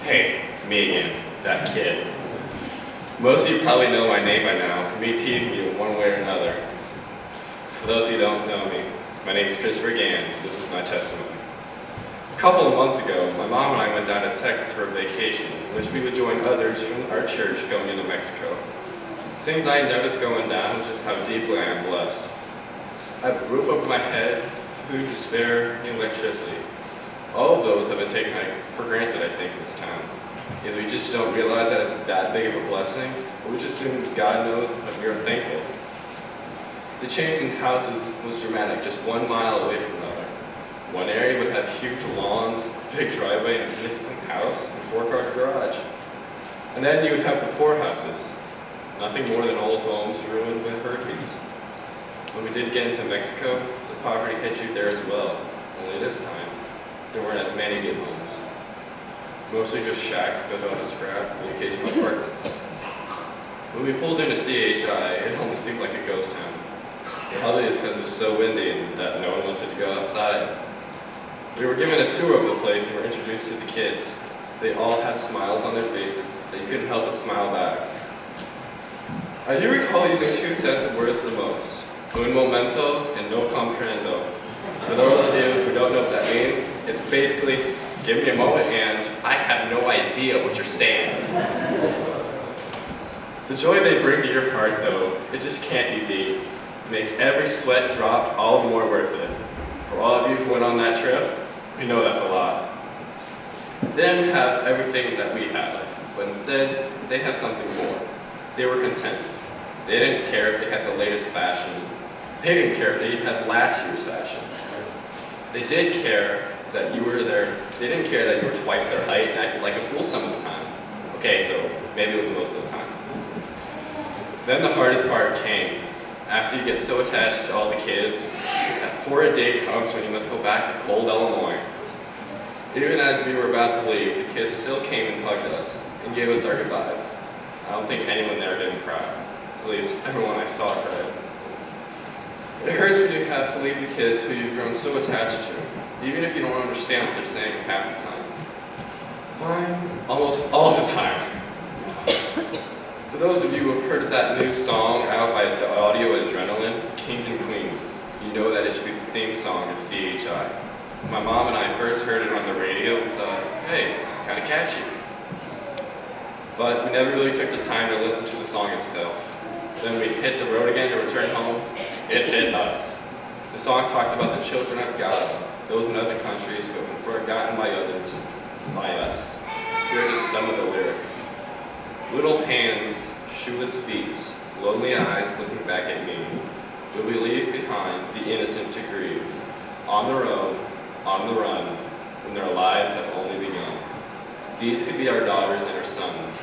Hey, it's me again, that kid. Most of you probably know my name by now, from me teasing you in one way or another. For those who don't know me, my name is Christopher Gann. This is my testimony. A couple of months ago, my mom and I went down to Texas for a vacation, in which we would join others from our church going into Mexico. Things I noticed going down was just how deeply I am blessed. I have a roof over my head, food to spare, and electricity. All of those have been taken for granted, I think, in this town. Either we just don't realize that it's that big of a blessing, or we just assume God knows that we are thankful. The change in houses was dramatic, just 1 mile away from another. One area would have huge lawns, big driveway, and a magnificent house, and a 4-car garage. And then you would have the poor houses, nothing more than old homes ruined with hurricanes. When we did get into Mexico, the poverty hit you there as well, only this time there weren't as many good homes. Mostly just shacks built out of scrap and occasional apartments. When we pulled into CHI, it almost seemed like a ghost town. Probably it's because it was so windy and that no one wanted to go outside. We were given a tour of the place and were introduced to the kids. They all had smiles on their faces that you couldn't help but smile back. I do recall using 2 sets of words the most, un momento and no comprendo. For those of you who don't know what that means, it's basically, give me a moment and I have no idea what you're saying. The joy they bring to your heart, though, it just can't be beat. It makes every sweat drop all the more worth it. For all of you who went on that trip, we know that's a lot. They didn't have everything that we have, but instead, they have something more. They were content. They didn't care if they had the latest fashion. They didn't care if they had last year's fashion. They did care that you were there. They didn't care that you were twice their height and acted like a fool some of the time. Okay, so maybe it was most of the time. Then the hardest part came. After you get so attached to all the kids, that horrid day comes when you must go back to cold Illinois. Even as we were about to leave, the kids still came and hugged us and gave us our goodbyes. I don't think anyone there didn't cry. At least everyone I saw cried. It hurts when you have to leave the kids who you've grown so attached to, even if you don't understand what they're saying half the time. Fine, almost all the time. For those of you who have heard of that new song out by Audio Adrenaline, Kings and Queens, you know that it should be the theme song of CHI. My mom and I first heard it on the radio and thought, hey, it's kind of catchy. But we never really took the time to listen to the song itself. Then we hit the road again to return home. It hit us. The song talked about the children of God, those in other countries who have been forgotten by others, by us. Here are just some of the lyrics. Little hands, shoeless feet, lonely eyes looking back at me. Will we leave behind the innocent to grieve? On their own, on the run, when their lives have only begun. These could be our daughters and our sons.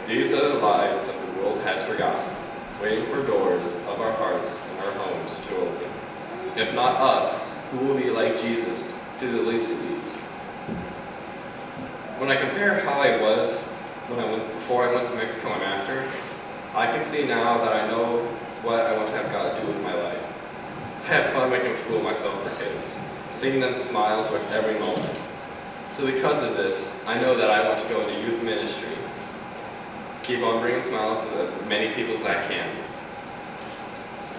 These are the lives that the world has forgotten, waiting for doors of our hearts and our homes to open. If not us, who will be like Jesus to the least of these? When I compare how I was before I went to Mexico and after, I can see now that I know what I want to have God do with my life. I have fun making a fool of myself for kids, seeing them smiles with every moment. So because of this, I know that I want to go into youth ministry. Keep on bringing smiles to as many people as I can.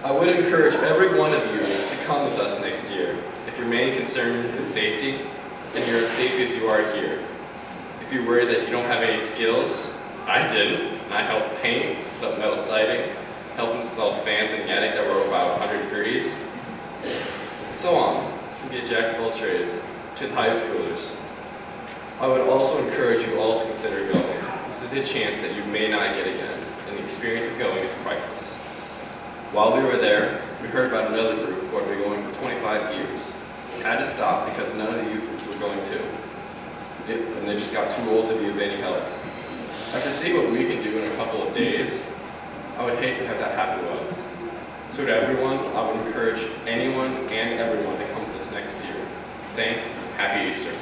I would encourage every one of you to come with us next year. If your main concern is safety, then you're as safe as you are here. If you're worried that you don't have any skills, I didn't, and I helped paint, put up metal siding, helped install fans in the attic that were about 100 degrees, and so on. You can be a jack of all trades, to the high schoolers. I would also encourage you all to consider going. This is the chance that you may not get again, and the experience of going is priceless. While we were there, we heard about another group who had been going for 25 years. We had to stop because none of the youth were going to. And they just got too old to be of any help. After seeing what we can do in a couple of days, I would hate to have that happen to us. So to everyone, I would encourage anyone and everyone to come this next year. Thanks, and happy Easter.